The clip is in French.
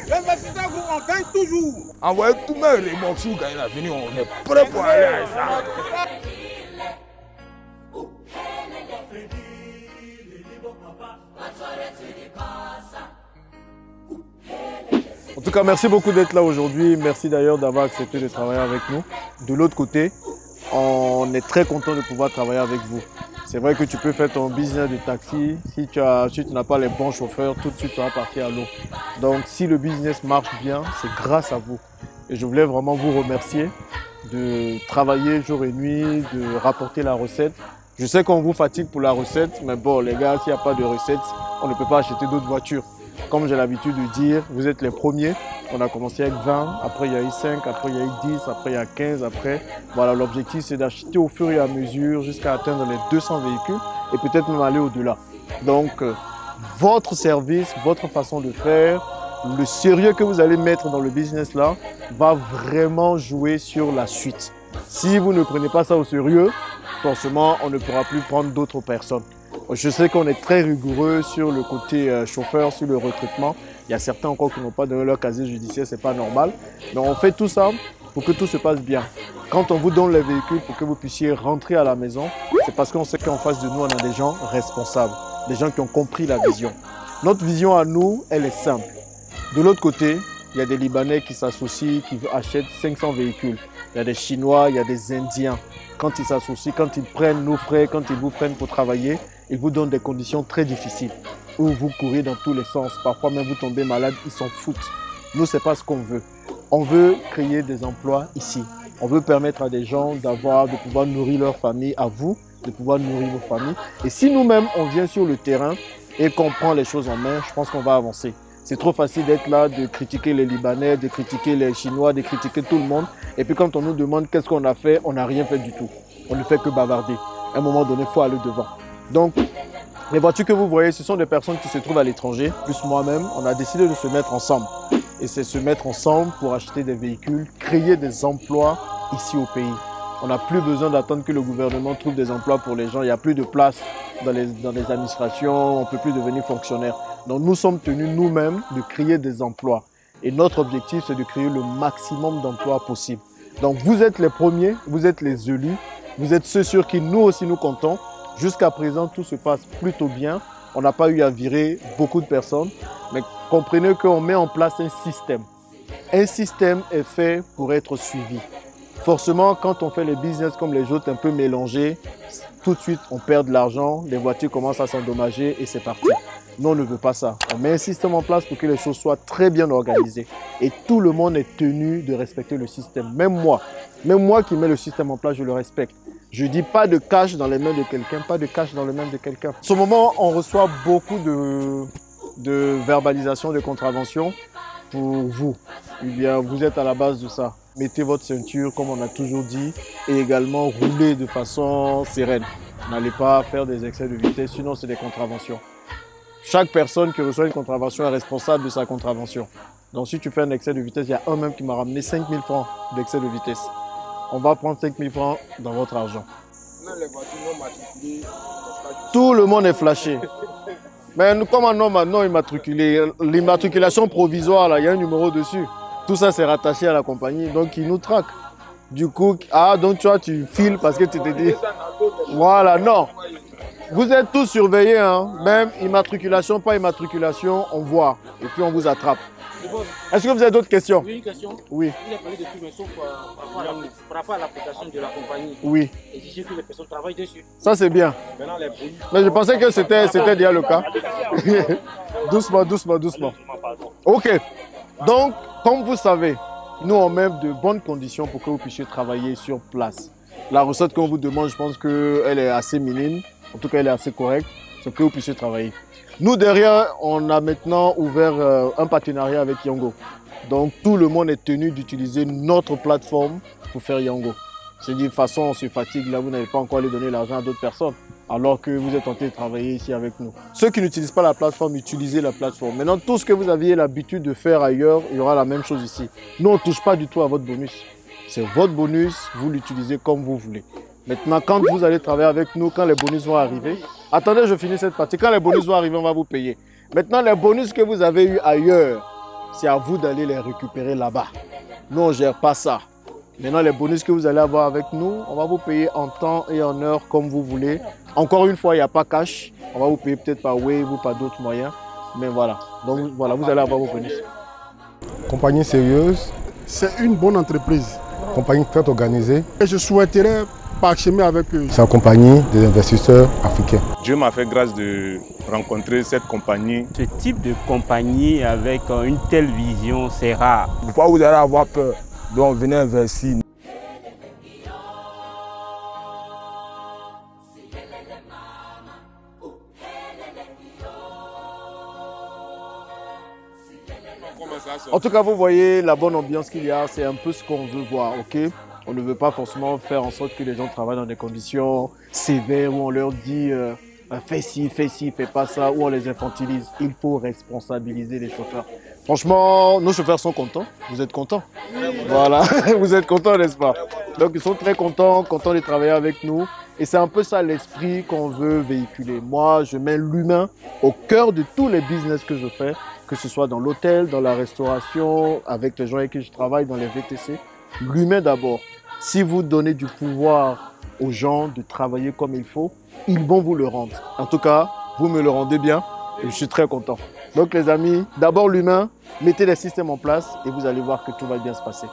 L'investisseur, on gagne toujours. Envoyez tous mes remorques si vous gagnez l'avenir, on est prêt pour aller à ça. En tout cas, merci beaucoup d'être là aujourd'hui. Merci d'ailleurs d'avoir accepté de travailler avec nous. De l'autre côté, on est très content de pouvoir travailler avec vous. C'est vrai que tu peux faire ton business de taxi. Si tu n'as pas les bons chauffeurs, tout de suite, tu vas partir à l'eau. Donc, si le business marche bien, c'est grâce à vous. Et je voulais vraiment vous remercier de travailler jour et nuit, de rapporter la recette. Je sais qu'on vous fatigue pour la recette, mais bon, les gars, s'il n'y a pas de recette, on ne peut pas acheter d'autres voitures. Comme j'ai l'habitude de dire, vous êtes les premiers. On a commencé avec 20, après il y a eu 5, après il y a eu 10, après il y a 15, après. Voilà, l'objectif c'est d'acheter au fur et à mesure jusqu'à atteindre les 200 véhicules et peut-être même aller au-delà. Donc, votre service, votre façon de faire, le sérieux que vous allez mettre dans le business là, va vraiment jouer sur la suite. Si vous ne prenez pas ça au sérieux, forcément, on ne pourra plus prendre d'autres personnes. Je sais qu'on est très rigoureux sur le côté chauffeur, sur le recrutement. Il y a certains encore qui n'ont pas donné leur casier judiciaire, c'est pas normal. Mais on fait tout ça pour que tout se passe bien. Quand on vous donne les véhicules pour que vous puissiez rentrer à la maison, c'est parce qu'on sait qu'en face de nous, on a des gens responsables, des gens qui ont compris la vision. Notre vision à nous, elle est simple. De l'autre côté, il y a des Libanais qui s'associent, qui achètent 500 véhicules. Il y a des Chinois, il y a des Indiens. Quand ils s'associent, quand ils prennent nos frais, quand ils vous prennent pour travailler, ils vous donnent des conditions très difficiles où vous courez dans tous les sens. Parfois même vous tombez malade, ils s'en foutent. Nous, ce n'est pas ce qu'on veut. On veut créer des emplois ici. On veut permettre à des gens de pouvoir nourrir leur famille, à vous, de pouvoir nourrir vos familles. Et si nous-mêmes, on vient sur le terrain et qu'on prend les choses en main, je pense qu'on va avancer. C'est trop facile d'être là, de critiquer les Libanais, de critiquer les Chinois, de critiquer tout le monde. Et puis quand on nous demande qu'est-ce qu'on a fait, on n'a rien fait du tout. On ne fait que bavarder. À un moment donné, il faut aller devant. Donc, les voitures que vous voyez, ce sont des personnes qui se trouvent à l'étranger, plus moi-même. On a décidé de se mettre ensemble. Et c'est se mettre ensemble pour acheter des véhicules, créer des emplois ici au pays. On n'a plus besoin d'attendre que le gouvernement trouve des emplois pour les gens. Il n'y a plus de place dans les administrations, on ne peut plus devenir fonctionnaire. Donc nous sommes tenus nous-mêmes de créer des emplois. Et notre objectif, c'est de créer le maximum d'emplois possible. Donc vous êtes les premiers, vous êtes les élus, vous êtes ceux sur qui nous aussi nous comptons. Jusqu'à présent, tout se passe plutôt bien. On n'a pas eu à virer beaucoup de personnes. Mais comprenez qu'on met en place un système. Un système est fait pour être suivi. Forcément, quand on fait les business comme les autres un peu mélangés, tout de suite, on perd de l'argent, les voitures commencent à s'endommager et c'est parti. Nous, on ne veut pas ça. On met un système en place pour que les choses soient très bien organisées. Et tout le monde est tenu de respecter le système. Même moi qui mets le système en place, je le respecte. Je dis pas de cash dans les mains de quelqu'un, pas de cash dans les mains de quelqu'un. En ce moment, on reçoit beaucoup de verbalisation, de contraventions pour vous. Eh bien, vous êtes à la base de ça. Mettez votre ceinture, comme on a toujours dit, et également roulez de façon sereine. N'allez pas faire des excès de vitesse, sinon c'est des contraventions. Chaque personne qui reçoit une contravention est responsable de sa contravention. Donc si tu fais un excès de vitesse, il y a un même qui m'a ramené 5 000 francs d'excès de vitesse. On va prendre 5 000 francs dans votre argent. Même les voitures non matriculées. Tout le monde est flashé. Mais comme un homme non immatriculé, l'immatriculation provisoire, là, il y a un numéro dessus. Tout ça, c'est rattaché à la compagnie, donc ils nous traquent. Du coup, donc tu vois, tu files parce que tu te dis... Voilà, non. Vous êtes tous surveillés, hein. Même immatriculation, pas immatriculation, on voit. Et puis on vous attrape. Est-ce que vous avez d'autres questions? Oui, une question. Oui. Il a parlé de tout, mais sauf par rapport à l'application de la compagnie. Oui. Exiger que les personnes travaillent dessus. Ça, c'est bien. Mais je pensais que c'était déjà le cas. Doucement, doucement, doucement. OK. Donc, comme vous savez, nous, on met de bonnes conditions pour que vous puissiez travailler sur place. La recette qu'on vous demande, je pense qu'elle est assez minime. En tout cas, elle est assez correcte. C'est que vous puissiez travailler. Nous, derrière, on a maintenant ouvert un partenariat avec Yango. Donc, tout le monde est tenu d'utiliser notre plateforme pour faire Yango. C'est de toute façon, on se fatigue. Là, vous n'allez pas encore aller donner l'argent à d'autres personnes, alors que vous êtes en train de travailler ici avec nous. Ceux qui n'utilisent pas la plateforme, utilisez la plateforme. Maintenant, tout ce que vous aviez l'habitude de faire ailleurs, il y aura la même chose ici. Nous, on ne touche pas du tout à votre bonus. C'est votre bonus, vous l'utilisez comme vous voulez. Maintenant, quand vous allez travailler avec nous, quand les bonus vont arriver, Attendez, je finis cette partie. Quand les bonus vont arriver, on va vous payer. Maintenant, les bonus que vous avez eus ailleurs, c'est à vous d'aller les récupérer là-bas. Nous, on ne gère pas ça. Maintenant, les bonus que vous allez avoir avec nous, on va vous payer en temps et en heure comme vous voulez. Encore une fois, il n'y a pas cash. On va vous payer peut-être par Wave ou par d'autres moyens. Mais voilà. Donc voilà, vous allez avoir vos bonus. Compagnie sérieuse, C'est une bonne entreprise. compagnie très organisée. Et je souhaiterais parchemer avec eux. C'est en compagnie des investisseurs africains. Dieu m'a fait grâce de rencontrer cette compagnie. Ce type de compagnie avec une telle vision, c'est rare. Pourquoi vous allez avoir peur? Donc venez investir. En tout cas, vous voyez la bonne ambiance qu'il y a, c'est un peu ce qu'on veut voir, ok? On ne veut pas forcément faire en sorte que les gens travaillent dans des conditions sévères où on leur dit fais ci, fais pas ça, où on les infantilise. Il faut responsabiliser les chauffeurs. Franchement, nos chauffeurs sont contents. Vous êtes contents? Voilà, vous êtes contents, n'est-ce pas? Donc ils sont très contents de travailler avec nous. Et c'est un peu ça l'esprit qu'on veut véhiculer. Moi, je mets l'humain au cœur de tous les business que je fais, que ce soit dans l'hôtel, dans la restauration, avec les gens avec qui je travaille, dans les VTC. L'humain d'abord. Si vous donnez du pouvoir aux gens de travailler comme il faut, ils vont vous le rendre. En tout cas, vous me le rendez bien et je suis très content. Donc les amis, d'abord l'humain, mettez les systèmes en place et vous allez voir que tout va bien se passer.